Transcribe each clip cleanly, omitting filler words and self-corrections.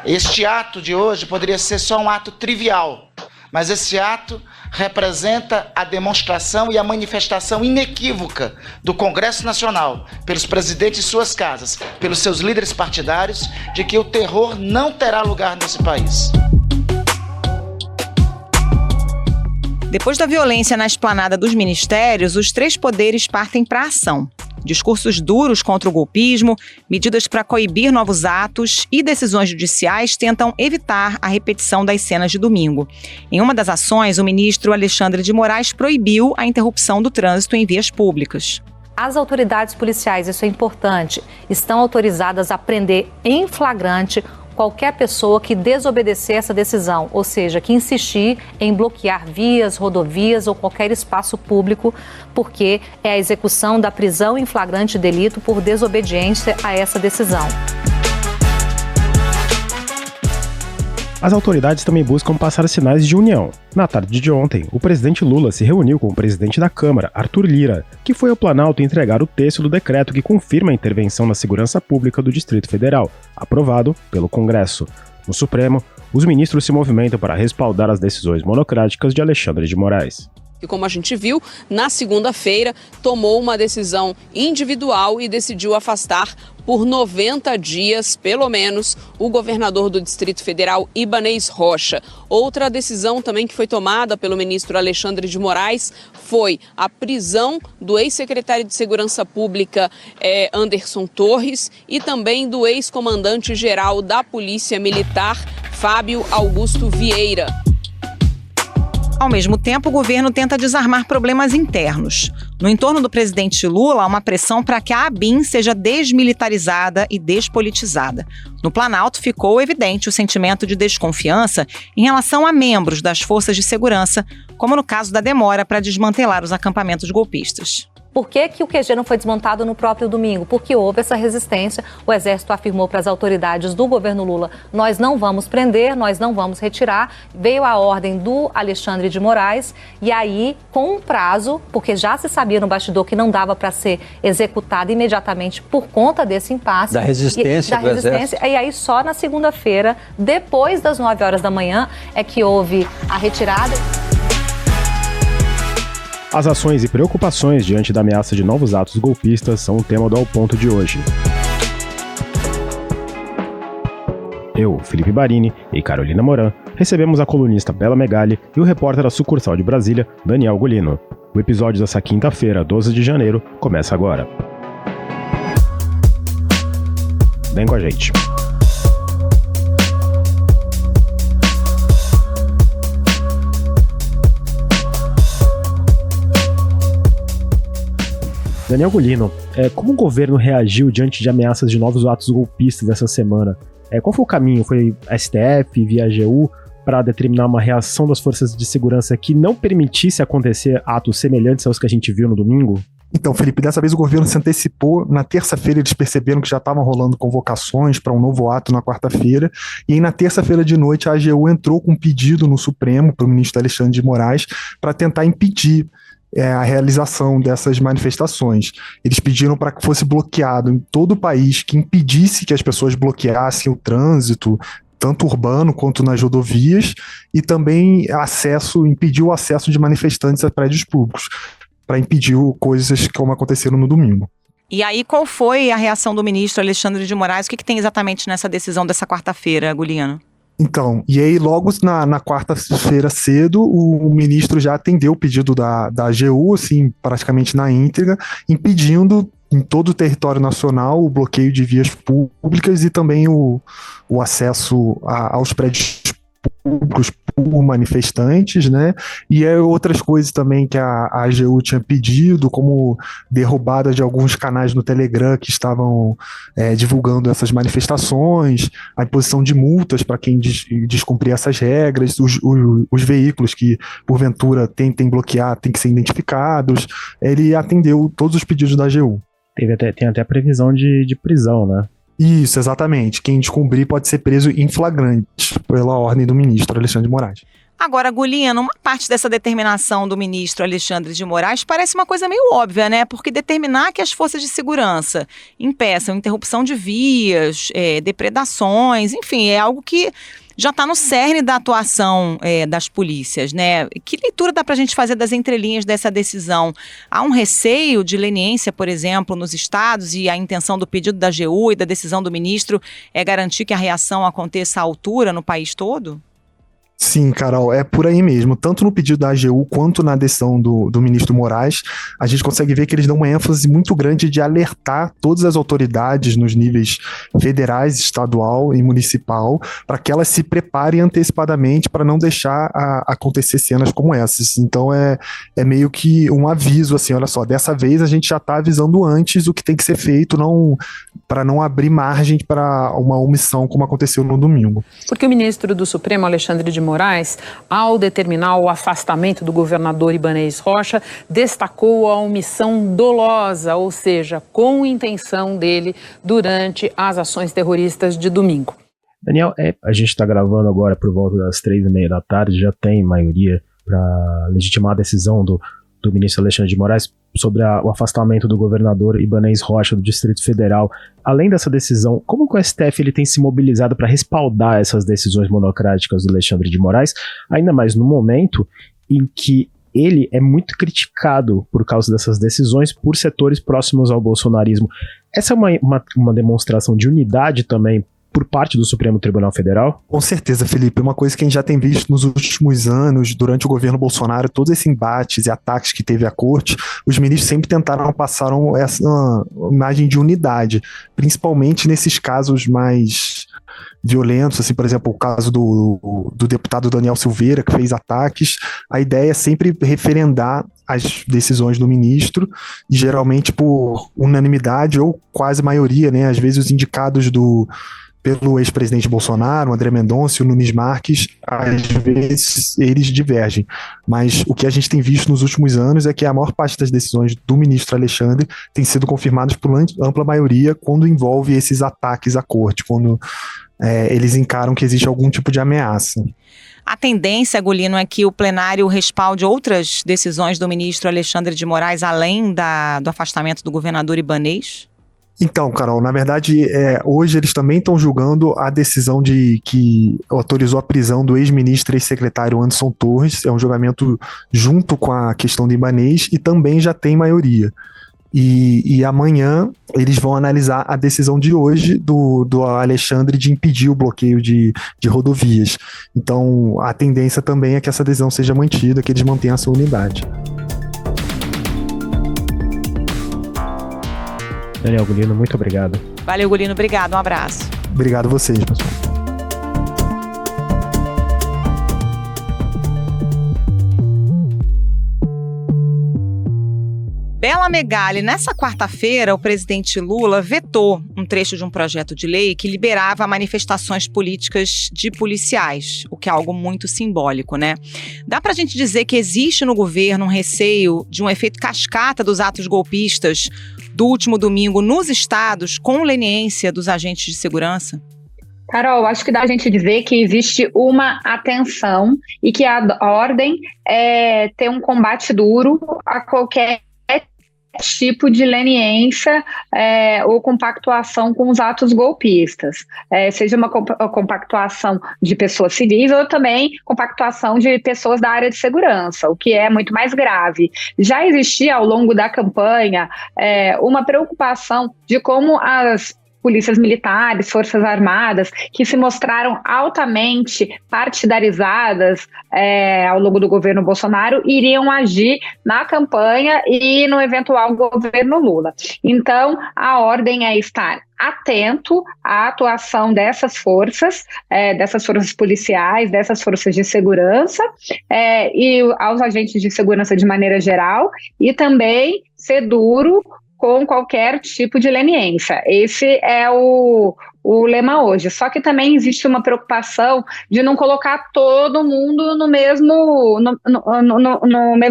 Este ato de hoje poderia ser só um ato trivial, mas esse ato representa a demonstração e a manifestação inequívoca do Congresso Nacional, pelos presidentes de suas casas, pelos seus líderes partidários, de que o terror não terá lugar nesse país. Depois da violência na esplanada dos ministérios, os três poderes partem para a ação. Discursos duros contra o golpismo, medidas para coibir novos atos e decisões judiciais tentam evitar a repetição das cenas de domingo. Em uma das ações, o ministro Alexandre de Moraes proibiu a interrupção do trânsito em vias públicas. As autoridades policiais, isso é importante, estão autorizadas a prender em flagrante qualquer pessoa que desobedecer essa decisão, ou seja, que insistir em bloquear vias, rodovias ou qualquer espaço público, porque é a execução da prisão em flagrante delito por desobediência a essa decisão. As autoridades também buscam passar sinais de união. Na tarde de ontem, o presidente Lula se reuniu com o presidente da Câmara, Arthur Lira, que foi ao Planalto entregar o texto do decreto que confirma a intervenção na segurança pública do Distrito Federal, aprovado pelo Congresso. No Supremo, os ministros se movimentam para respaldar as decisões monocráticas de Alexandre de Moraes. E como a gente viu, na segunda-feira tomou uma decisão individual e decidiu afastar por 90 dias, pelo menos, o governador do Distrito Federal, Ibanez Rocha. Outra decisão também que foi tomada pelo ministro Alexandre de Moraes foi a prisão do ex-secretário de Segurança Pública, Anderson Torres, e também do ex-comandante-geral da Polícia Militar, Fábio Augusto Vieira. Ao mesmo tempo, o governo tenta desarmar problemas internos. No entorno do presidente Lula, há uma pressão para que a ABIN seja desmilitarizada e despolitizada. No Planalto, ficou evidente o sentimento de desconfiança em relação a membros das forças de segurança, como no caso da demora para desmantelar os acampamentos golpistas. Por que o QG não foi desmontado no próprio domingo? Porque houve essa resistência. O Exército afirmou para as autoridades do governo Lula: nós não vamos prender, nós não vamos retirar. Veio a ordem do Alexandre de Moraes e aí, com um prazo, porque já se sabia no bastidor que não dava para ser executado imediatamente por conta desse impasse. Da resistência do Exército. E aí só na segunda-feira, depois das 9 horas da manhã, é que houve a retirada. As ações e preocupações diante da ameaça de novos atos golpistas são o tema do Ao Ponto de hoje. Eu, Felipe Barini e Carolina Moran recebemos a colunista Bela Megali e o repórter da sucursal de Brasília, Daniel Golino. O episódio dessa quinta-feira, 12 de janeiro, começa agora. Vem com a gente. Daniel Golino, como o governo reagiu diante de ameaças de novos atos golpistas essa semana? Qual foi o caminho? Foi a STF, via AGU, para determinar uma reação das forças de segurança que não permitisse acontecer atos semelhantes aos que a gente viu no domingo? Então, Felipe, dessa vez o governo se antecipou. Na terça-feira eles perceberam que já estavam rolando convocações para um novo ato na quarta-feira, e aí na terça-feira de noite a AGU entrou com um pedido no Supremo para o ministro Alexandre de Moraes para tentar impedir a realização dessas manifestações. Eles pediram para que fosse bloqueado em todo o país, que impedisse que as pessoas bloqueassem o trânsito, tanto urbano quanto nas rodovias, e também impedir o acesso de manifestantes a prédios públicos, para impedir coisas como aconteceram no domingo. E aí, qual foi a reação do ministro Alexandre de Moraes? O que tem exatamente nessa decisão dessa quarta-feira, Golino? Então, e aí logo na quarta-feira cedo, o ministro já atendeu o pedido da AGU, assim, praticamente na íntegra, impedindo em todo o território nacional o bloqueio de vias públicas e também o acesso aos prédios públicos por manifestantes, né? E outras coisas também que a AGU tinha pedido, como derrubada de alguns canais no Telegram que estavam divulgando essas manifestações, a imposição de multas para quem descumprir essas regras, os veículos que porventura tentem bloquear têm que ser identificados. Ele atendeu todos os pedidos da AGU. Tem até a previsão de prisão, né? Isso, exatamente. Quem descumprir pode ser preso em flagrante pela ordem do ministro Alexandre de Moraes. Agora, Gulino, uma parte dessa determinação do ministro Alexandre de Moraes parece uma coisa meio óbvia, né? Porque determinar que as forças de segurança impeçam interrupção de vias, depredações, enfim, é algo que já está no cerne da atuação das polícias, né? Que leitura dá para a gente fazer das entrelinhas dessa decisão? Há um receio de leniência, por exemplo, nos estados, e a intenção do pedido da AGU e da decisão do ministro é garantir que a reação aconteça à altura no país todo? Sim, Carol, é por aí mesmo. Tanto no pedido da AGU quanto na decisão do ministro Moraes, a gente consegue ver que eles dão uma ênfase muito grande de alertar todas as autoridades nos níveis federais, estadual e municipal, para que elas se preparem antecipadamente para não deixar acontecer cenas como essas. Então é meio que um aviso, assim, olha só, dessa vez a gente já está avisando antes o que tem que ser feito, para não abrir margem para uma omissão como aconteceu no domingo. Porque o ministro do Supremo, Alexandre de Moraes, ao determinar o afastamento do governador Ibanez Rocha, destacou a omissão dolosa, ou seja, com intenção dele durante as ações terroristas de domingo. Daniel, a gente está gravando agora por volta das 3h30 da tarde, já tem maioria para legitimar a decisão do ministro Alexandre de Moraes sobre o afastamento do governador Ibanez Rocha do Distrito Federal. Além dessa decisão, como que o STF ele tem se mobilizado para respaldar essas decisões monocráticas do Alexandre de Moraes, ainda mais no momento em que ele é muito criticado por causa dessas decisões por setores próximos ao bolsonarismo? Essa é uma demonstração de unidade também por parte do Supremo Tribunal Federal? Com certeza, Felipe. Uma coisa que a gente já tem visto nos últimos anos, durante o governo Bolsonaro, todos esses embates e ataques que teve à corte, os ministros sempre tentaram passar essa imagem de unidade, principalmente nesses casos mais violentos, assim, por exemplo, o caso do deputado Daniel Silveira, que fez ataques. A ideia é sempre referendar as decisões do ministro, e geralmente por unanimidade ou quase maioria, né? Às vezes os indicados pelo ex-presidente Bolsonaro, o André Mendonça e o Nunes Marques, às vezes eles divergem. Mas o que a gente tem visto nos últimos anos é que a maior parte das decisões do ministro Alexandre tem sido confirmadas por ampla maioria quando envolve esses ataques à corte, quando eles encaram que existe algum tipo de ameaça. A tendência, Gulino, é que o plenário respalde outras decisões do ministro Alexandre de Moraes, além do afastamento do governador Ibanez? Então, Carol, na verdade, hoje eles também estão julgando a decisão que autorizou a prisão do ex-ministro e ex-secretário Anderson Torres. É um julgamento junto com a questão do Ibanez e também já tem maioria. E amanhã eles vão analisar a decisão de hoje do Alexandre de impedir o bloqueio de rodovias. Então, a tendência também é que essa decisão seja mantida, que eles mantenham a sua unidade. Daniel, Gulino, muito obrigado. Valeu, Gulino, obrigado, um abraço. Obrigado a vocês, pessoal. Bela Megali, nessa quarta-feira, o presidente Lula vetou um trecho de um projeto de lei que liberava manifestações políticas de policiais, o que é algo muito simbólico, né? Dá pra gente dizer que existe no governo um receio de um efeito cascata dos atos golpistas do último domingo nos estados com leniência dos agentes de segurança? Carol, acho que dá a gente dizer que existe uma atenção e que a ordem é ter um combate duro a qualquer tipo de leniência ou compactuação com os atos golpistas, seja uma compactuação de pessoas civis ou também compactuação de pessoas da área de segurança, o que é muito mais grave. Já existia ao longo da campanha uma preocupação de como as polícias militares, forças armadas, que se mostraram altamente partidarizadas ao longo do governo Bolsonaro, iriam agir na campanha e no eventual governo Lula. Então, a ordem é estar atento à atuação dessas forças policiais, dessas forças de segurança e aos agentes de segurança de maneira geral, e também ser duro com qualquer tipo de leniência. Esse é o lema hoje. Só que também existe uma preocupação de não colocar todo mundo no mesmo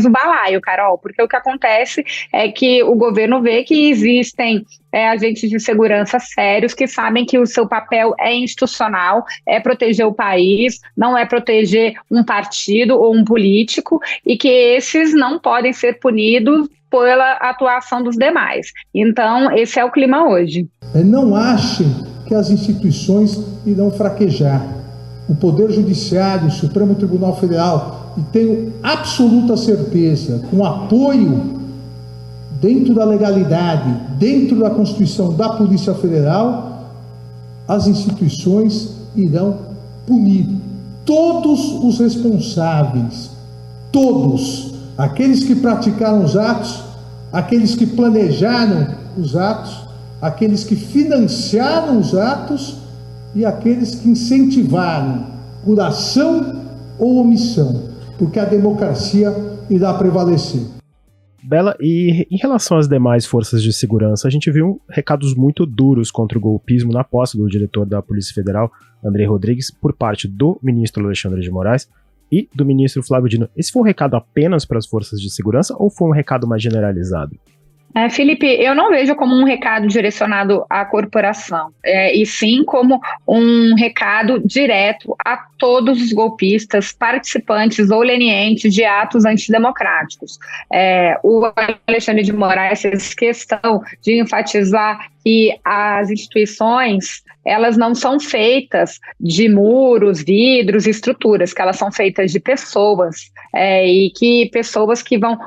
balaio, Carol, porque o que acontece é que o governo vê que existem agentes de segurança sérios que sabem que o seu papel é institucional, é proteger o país, não é proteger um partido ou um político, e que esses não podem ser punidos pela atuação dos demais. Então, esse é o clima hoje. Não achem que as instituições irão fraquejar. O Poder Judiciário, o Supremo Tribunal Federal, e tenho absoluta certeza, com apoio dentro da legalidade, dentro da Constituição da Polícia Federal, as instituições irão punir todos os responsáveis, todos, aqueles que praticaram os atos, aqueles que planejaram os atos, aqueles que financiaram os atos e aqueles que incentivaram por ação ou omissão, porque a democracia irá prevalecer. Bela, e em relação às demais forças de segurança, a gente viu recados muito duros contra o golpismo na posse do diretor da Polícia Federal, André Rodrigues, por parte do ministro Alexandre de Moraes e do ministro Flávio Dino. Esse foi um recado apenas para as forças de segurança ou foi um recado mais generalizado? Felipe, eu não vejo como um recado direcionado à corporação, e sim como um recado direto a todos os golpistas, participantes ou lenientes de atos antidemocráticos. O Alexandre de Moraes fez questão de enfatizar que as instituições, elas não são feitas de muros, vidros, estruturas, que elas são feitas de pessoas, e que pessoas que vão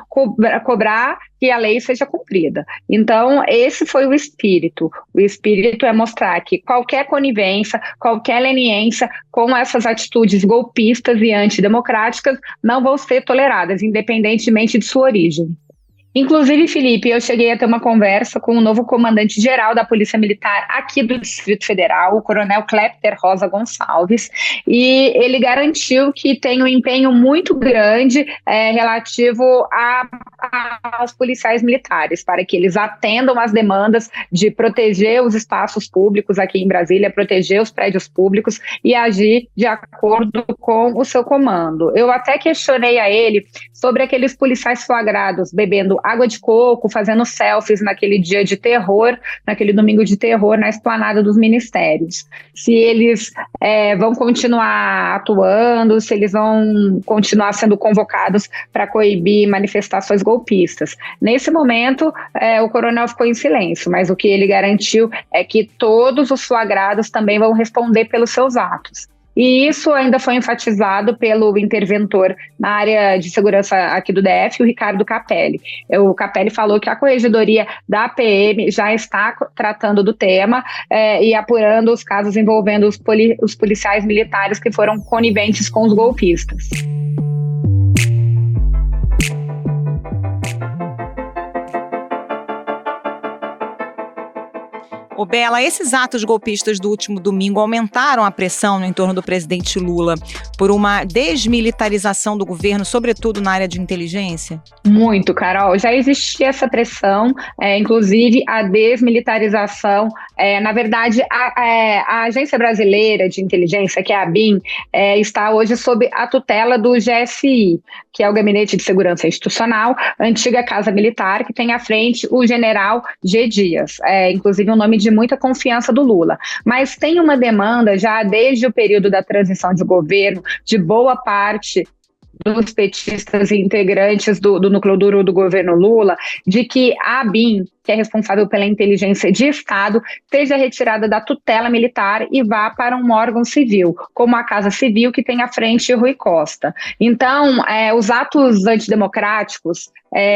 cobrar que a lei seja cumprida. Então, esse foi o espírito. O espírito é mostrar que qualquer conivência, qualquer leniência com essas atitudes golpistas e antidemocráticas não vão ser toleradas, independentemente de sua origem. Inclusive, Felipe, eu cheguei a ter uma conversa com o novo comandante-geral da Polícia Militar aqui do Distrito Federal, o coronel Clepter Rosa Gonçalves, e ele garantiu que tem um empenho muito grande relativo aos policiais militares, para que eles atendam às demandas de proteger os espaços públicos aqui em Brasília, proteger os prédios públicos e agir de acordo com o seu comando. Eu até questionei a ele sobre aqueles policiais flagrados bebendo água de coco, fazendo selfies naquele dia de terror, naquele domingo de terror na esplanada dos ministérios. Se eles vão continuar atuando, se eles vão continuar sendo convocados para coibir manifestações golpistas. Nesse momento, o coronel ficou em silêncio, mas o que ele garantiu é que todos os flagrados também vão responder pelos seus atos. E isso ainda foi enfatizado pelo interventor na área de segurança aqui do DF, o Ricardo Capelli. O Capelli falou que a corregedoria da PM já está tratando do tema e apurando os casos envolvendo os policiais militares que foram coniventes com os golpistas. Ô Bela, esses atos golpistas do último domingo aumentaram a pressão no entorno do presidente Lula por uma desmilitarização do governo, sobretudo na área de inteligência? Muito, Carol. Já existia essa pressão, inclusive a desmilitarização. Na verdade, a Agência Brasileira de Inteligência, que é a ABIN, está hoje sob a tutela do GSI, que é o Gabinete de Segurança Institucional, antiga Casa Militar, que tem à frente o general G. Dias, inclusive um nome de muita confiança do Lula. Mas tem uma demanda já desde o período da transição de governo, de boa parte dos petistas e integrantes do núcleo duro do governo Lula, de que a ABIN, que é responsável pela inteligência de Estado, seja retirada da tutela militar e vá para um órgão civil, como a Casa Civil, que tem à frente Rui Costa. Então, os atos antidemocráticos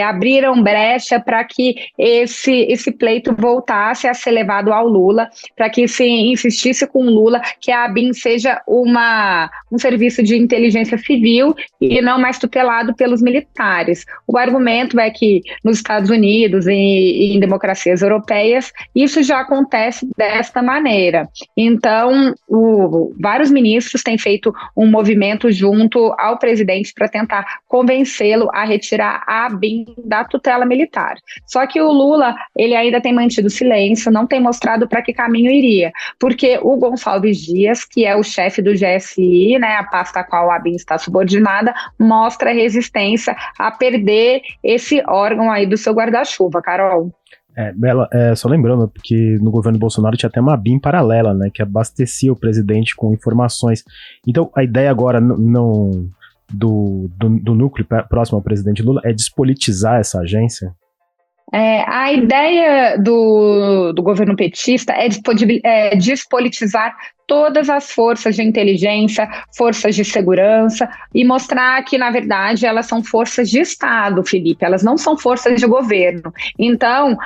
abriram brecha para que esse pleito voltasse a ser levado ao Lula, para que se insistisse com o Lula que a ABIN seja um serviço de inteligência civil e não mais tutelado pelos militares. O argumento é que nos Estados Unidos e em democracias europeias, isso já acontece desta maneira. Então, vários ministros têm feito um movimento junto ao presidente para tentar convencê-lo a retirar a ABIN da tutela militar. Só que o Lula, ele ainda tem mantido silêncio, não tem mostrado para que caminho iria, porque o Gonçalves Dias, que é o chefe do GSI, né, a pasta a qual a ABIN está subordinada, mostra resistência a perder esse órgão aí do seu guarda-chuva, Carol. Bela, só lembrando, porque no governo Bolsonaro tinha até uma ABIN paralela, né, que abastecia o presidente com informações. Então, a ideia agora do núcleo próximo ao presidente Lula é despolitizar essa agência? A ideia do governo petista é despolitizar todas as forças de inteligência, forças de segurança, e mostrar que, na verdade, elas são forças de Estado, Felipe, elas não são forças de governo. Então,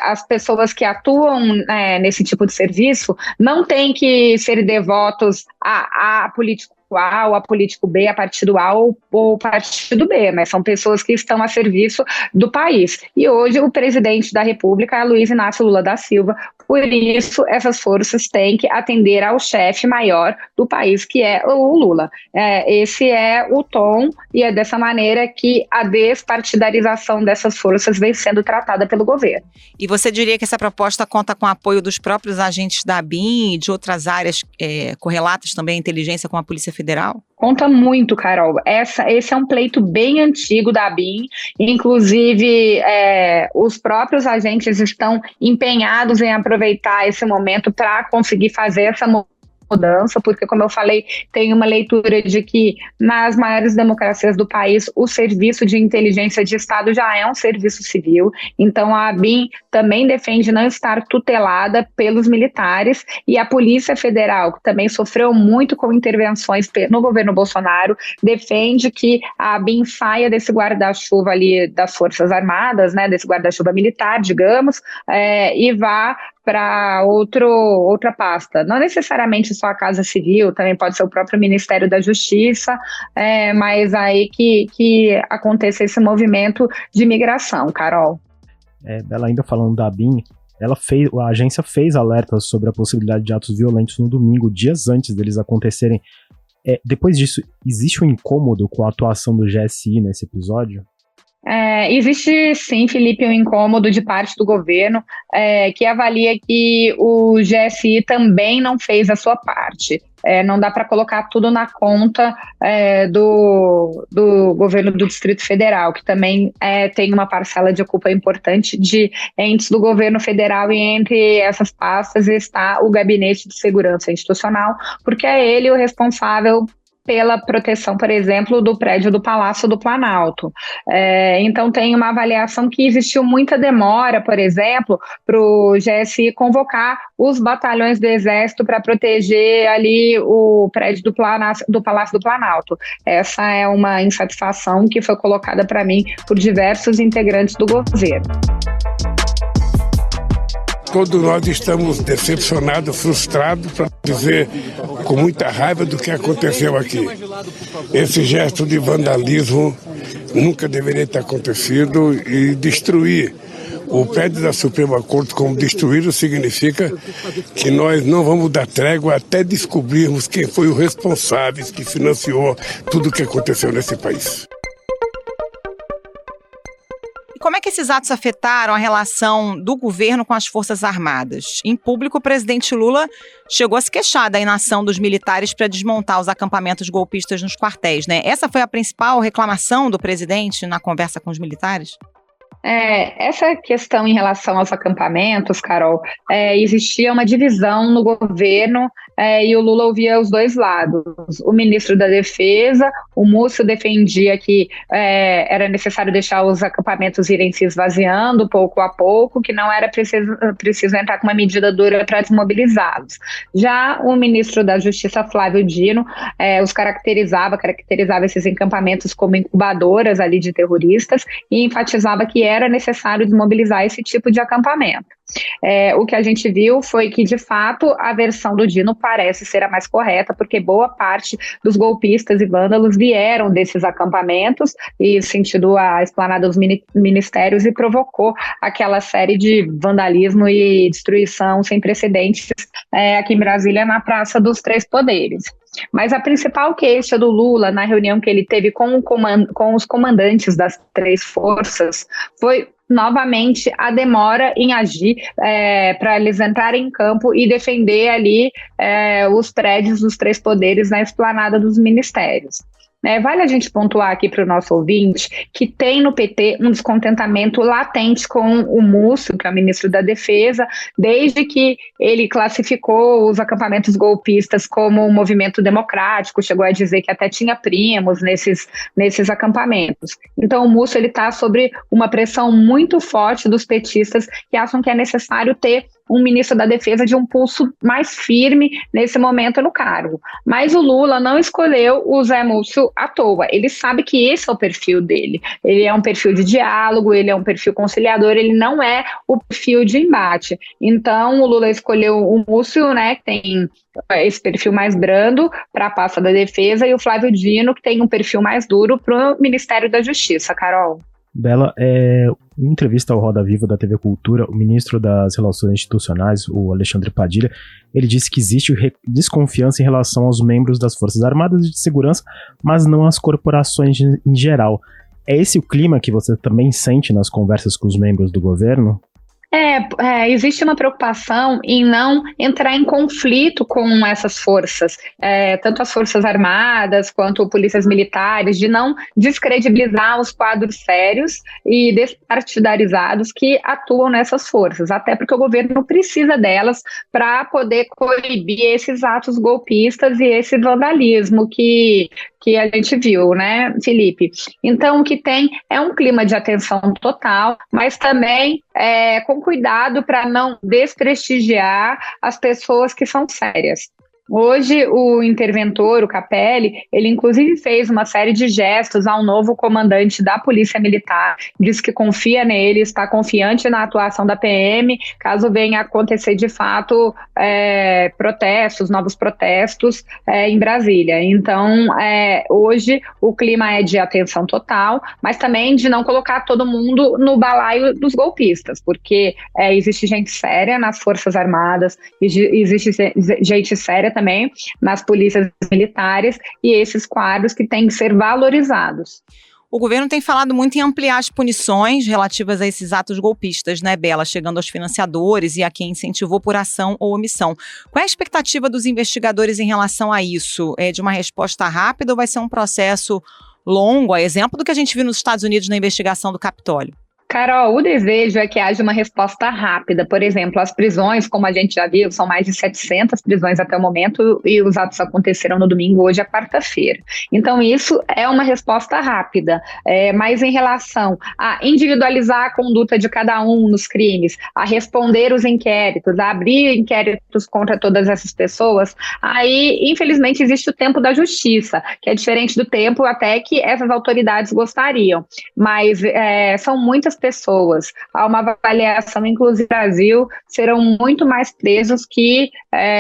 as pessoas que atuam nesse tipo de serviço não têm que ser devotos a político A ou a político B, a partido A ou partido B, mas são pessoas que estão a serviço do país. E hoje o presidente da República é Luiz Inácio Lula da Silva, por isso essas forças têm que atender ao chefe maior do país, que é o Lula. Esse é o tom e é dessa maneira que a despartidarização dessas forças vem sendo tratada pelo governo. E você diria que essa proposta conta com o apoio dos próprios agentes da ABIN e de outras áreas correlatas também à inteligência, como a Polícia Federal? Conta muito, Carol. Esse é um pleito bem antigo da ABIN, inclusive os próprios agentes estão empenhados em aproveitar esse momento para conseguir fazer essa mudança, porque, como eu falei, tem uma leitura de que nas maiores democracias do país o serviço de inteligência de Estado já é um serviço civil, então a ABIN também defende não estar tutelada pelos militares, e a Polícia Federal, que também sofreu muito com intervenções no governo Bolsonaro, defende que a ABIN saia desse guarda-chuva ali das Forças Armadas, né, desse guarda-chuva militar, digamos, e vá para outra pasta. Não necessariamente só a Casa Civil, também pode ser o próprio Ministério da Justiça, mas aí que aconteça esse movimento de migração, Carol. Ela ainda falando da ABIN, a agência fez alertas sobre a possibilidade de atos violentos no domingo, dias antes deles acontecerem. Depois disso, existe um incômodo com a atuação do GSI nesse episódio? Existe sim, Felipe, um incômodo de parte do governo que avalia que o GSI também não fez a sua parte. Não dá para colocar tudo na conta do governo do Distrito Federal, que também tem uma parcela de culpa importante de entes do governo federal, e entre essas pastas está o Gabinete de Segurança Institucional, porque é ele o responsável pela proteção, por exemplo, do prédio do Palácio do Planalto. Então tem uma avaliação que existiu muita demora, por exemplo, para o GSI convocar os batalhões do Exército para proteger ali o prédio do Palácio do Planalto. Essa é uma insatisfação que foi colocada para mim por diversos integrantes do governo. Todos nós estamos decepcionados, frustrados, para dizer com muita raiva do que aconteceu aqui. Esse gesto de vandalismo nunca deveria ter acontecido, e destruir o prédio da Suprema Corte, como destruí-lo, significa que nós não vamos dar trégua até descobrirmos quem foi o responsável que financiou tudo o que aconteceu nesse país. Como é que esses atos afetaram a relação do governo com as Forças Armadas? Em público, o presidente Lula chegou a se queixar da inação dos militares para desmontar os acampamentos golpistas nos quartéis, né? Essa foi a principal reclamação do presidente na conversa com os militares? Essa questão em relação aos acampamentos, Carol, existia uma divisão no governo e o Lula ouvia os dois lados. O ministro da Defesa, o Múcio, defendia que era necessário deixar os acampamentos irem se esvaziando pouco a pouco, que não era preciso entrar com uma medida dura para desmobilizá-los. Já o ministro da Justiça, Flávio Dino, os caracterizava esses acampamentos como incubadoras ali de terroristas, e enfatizava que era necessário desmobilizar esse tipo de acampamento. O que a gente viu foi que, de fato, a versão do Dino parece ser a mais correta, porque boa parte dos golpistas e vândalos vieram desses acampamentos e sentido a esplanada dos ministérios e provocou aquela série de vandalismo e destruição sem precedentes aqui em Brasília, na Praça dos Três Poderes. Mas a principal queixa do Lula na reunião que ele teve com os comandantes das três forças foi novamente a demora em agir para eles entrarem em campo e defender ali os prédios dos três poderes na esplanada dos ministérios. Vale a gente pontuar aqui para o nosso ouvinte que tem no PT um descontentamento latente com o Múcio, que é o ministro da Defesa, desde que ele classificou os acampamentos golpistas como um movimento democrático, chegou a dizer que até tinha primos nesses acampamentos. Então o Múcio está sob uma pressão muito forte dos petistas que acham que é necessário ter um ministro da Defesa de um pulso mais firme nesse momento no cargo. Mas o Lula não escolheu o Zé Múcio à toa. Ele sabe que esse é o perfil dele. Ele é um perfil de diálogo, ele é um perfil conciliador, ele não é o perfil de embate. Então o Lula escolheu o Múcio, que tem esse perfil mais brando para a pasta da Defesa, e o Flávio Dino, que tem um perfil mais duro para o Ministério da Justiça. Carol. Bela, em entrevista ao Roda Viva da TV Cultura, o ministro das Relações Institucionais, o Alexandre Padilha, ele disse que existe desconfiança em relação aos membros das Forças Armadas e de Segurança, mas não às corporações em geral. É esse o clima que você também sente nas conversas com os membros do governo? Existe uma preocupação em não entrar em conflito com essas forças, tanto as Forças Armadas quanto polícias militares, de não descredibilizar os quadros sérios e despartidarizados que atuam nessas forças, até porque o governo precisa delas para poder coibir esses atos golpistas e esse vandalismo que a gente viu, né, Felipe? Então, o que tem é um clima de atenção total, mas também com cuidado para não desprestigiar as pessoas que são sérias. Hoje, o interventor, o Capelli, ele inclusive fez uma série de gestos ao novo comandante da Polícia Militar, diz que confia nele, está confiante na atuação da PM, caso venha a acontecer de fato novos protestos em Brasília. Então, hoje o clima é de atenção total, mas também de não colocar todo mundo no balaio dos golpistas, porque existe gente séria nas Forças Armadas, existe gente séria também nas polícias militares, e esses quadros que têm que ser valorizados. O governo tem falado muito em ampliar as punições relativas a esses atos golpistas, né, Bela? Chegando aos financiadores e a quem incentivou por ação ou omissão. Qual é a expectativa dos investigadores em relação a isso? É de uma resposta rápida ou vai ser um processo longo, a exemplo do que a gente viu nos Estados Unidos na investigação do Capitólio? Carol, o desejo é que haja uma resposta rápida. Por exemplo, as prisões, como a gente já viu, são mais de 700 prisões até o momento, e os atos aconteceram no domingo, hoje é quarta-feira. Então, isso é uma resposta rápida. Mas em relação a individualizar a conduta de cada um nos crimes, a responder os inquéritos, a abrir inquéritos contra todas essas pessoas, aí, infelizmente, existe o tempo da justiça, que é diferente do tempo até que essas autoridades gostariam. Mas são muitas pessoas. Há uma avaliação, inclusive no Brasil, serão muito mais presos que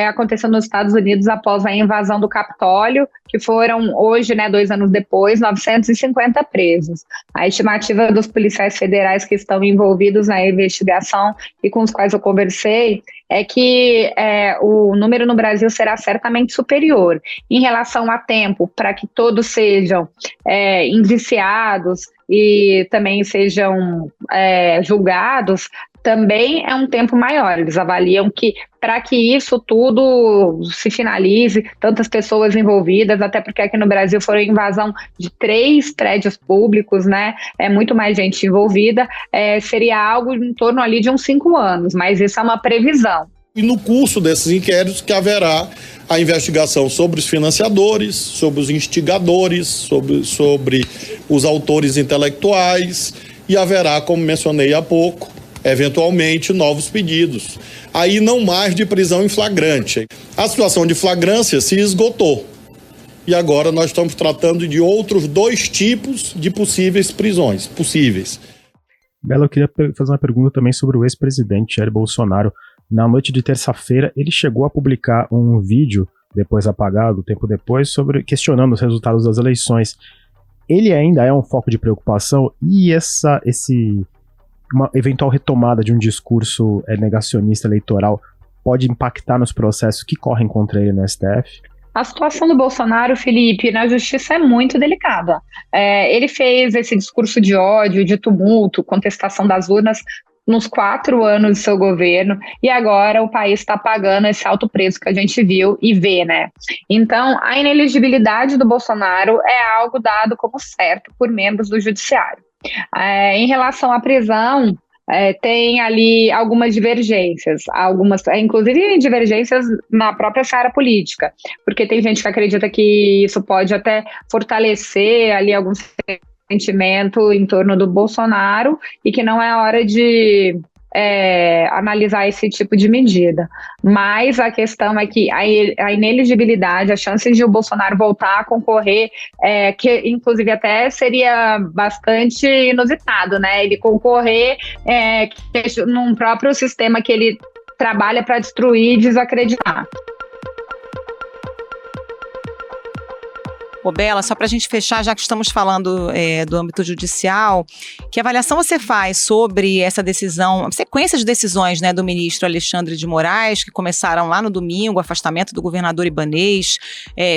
aconteceu nos Estados Unidos após a invasão do Capitólio, que foram hoje, 2 anos depois, 950 presos. A estimativa dos policiais federais que estão envolvidos na investigação e com os quais eu conversei é que o número no Brasil será certamente superior. Em relação a tempo, para que todos sejam indiciados e também sejam julgados, também é um tempo maior. Eles avaliam que para que isso tudo se finalize, tantas pessoas envolvidas, até porque aqui no Brasil foram invasão de 3 prédios públicos, né? É muito mais gente envolvida, seria algo em torno ali de uns 5 anos, mas isso é uma previsão. E no curso desses inquéritos que haverá a investigação sobre os financiadores, sobre os instigadores, sobre os autores intelectuais, e haverá, como mencionei há pouco, eventualmente novos pedidos. Aí não mais de prisão em flagrante. A situação de flagrância se esgotou. E agora nós estamos tratando de outros 2 tipos de possíveis prisões. Bela, eu queria fazer uma pergunta também sobre o ex-presidente Jair Bolsonaro. Na noite de terça-feira, ele chegou a publicar um vídeo, depois apagado, tempo depois, questionando os resultados das eleições. Ele ainda é um foco de preocupação e uma eventual retomada de um discurso negacionista eleitoral pode impactar nos processos que correm contra ele no STF? A situação do Bolsonaro, Felipe, na justiça é muito delicada. Ele fez esse discurso de ódio, de tumulto, contestação das urnas nos 4 anos de seu governo, e agora o país está pagando esse alto preço que a gente viu e vê, né? Então, a inelegibilidade do Bolsonaro é algo dado como certo por membros do judiciário. Em relação à prisão, tem ali algumas divergências, inclusive divergências na própria seara política, porque tem gente que acredita que isso pode até fortalecer ali algum sentimento em torno do Bolsonaro e que não é hora de analisar esse tipo de medida. Mas a questão é que a inelegibilidade, a chance de o Bolsonaro voltar a concorrer, que inclusive até seria bastante inusitado, né? Ele concorrer num próprio sistema que ele trabalha para destruir e desacreditar. Ô Bela, só para a gente fechar, já que estamos falando do âmbito judicial, que avaliação você faz sobre essa decisão, sequência de decisões, né, do ministro Alexandre de Moraes, que começaram lá no domingo, afastamento do governador Ibanez,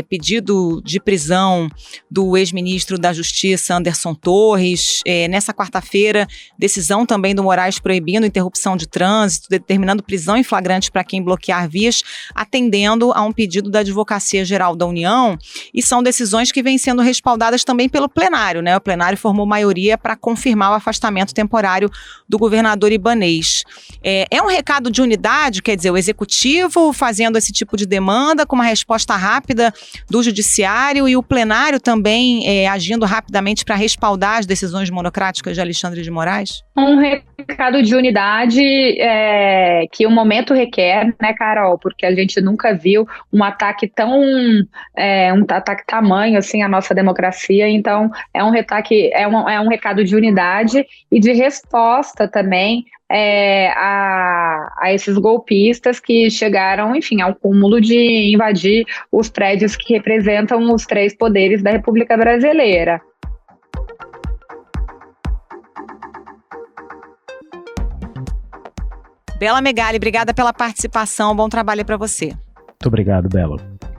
pedido de prisão do ex-ministro da Justiça, Anderson Torres, nessa quarta-feira, decisão também do Moraes proibindo interrupção de trânsito, determinando prisão em flagrante para quem bloquear vias, atendendo a um pedido da Advocacia Geral da União, e são decisões que vêm sendo respaldadas também pelo plenário, né? O plenário formou maioria para confirmar o afastamento temporário do governador Ibanez. É um recado de unidade, quer dizer, o executivo fazendo esse tipo de demanda com uma resposta rápida do judiciário e o plenário também agindo rapidamente para respaldar as decisões monocráticas de Alexandre de Moraes? Um recado de unidade que o momento requer, né, Carol? Porque a gente nunca viu um ataque tamanho assim a nossa democracia, então é um recado de unidade e de resposta também a esses golpistas que chegaram, enfim, ao cúmulo de invadir os prédios que representam os 3 poderes da República Brasileira. Bela Megali, obrigada pela participação, bom trabalho para você. Muito obrigado, Bela.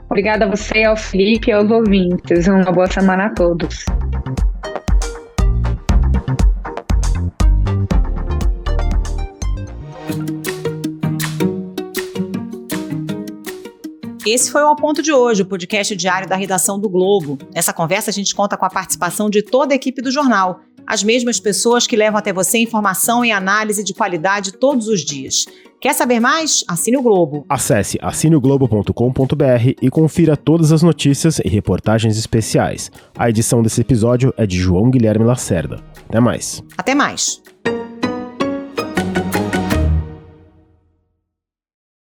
Obrigada a você, ao Felipe e aos ouvintes. Uma boa semana a todos. Esse foi o Ao Ponto de hoje, o podcast diário da redação do Globo. Nessa conversa a gente conta com a participação de toda a equipe do jornal, as mesmas pessoas que levam até você informação e análise de qualidade todos os dias. Quer saber mais? Assine o Globo. Acesse assineoglobo.com.br e confira todas as notícias e reportagens especiais. A edição desse episódio é de João Guilherme Lacerda. Até mais. Até mais.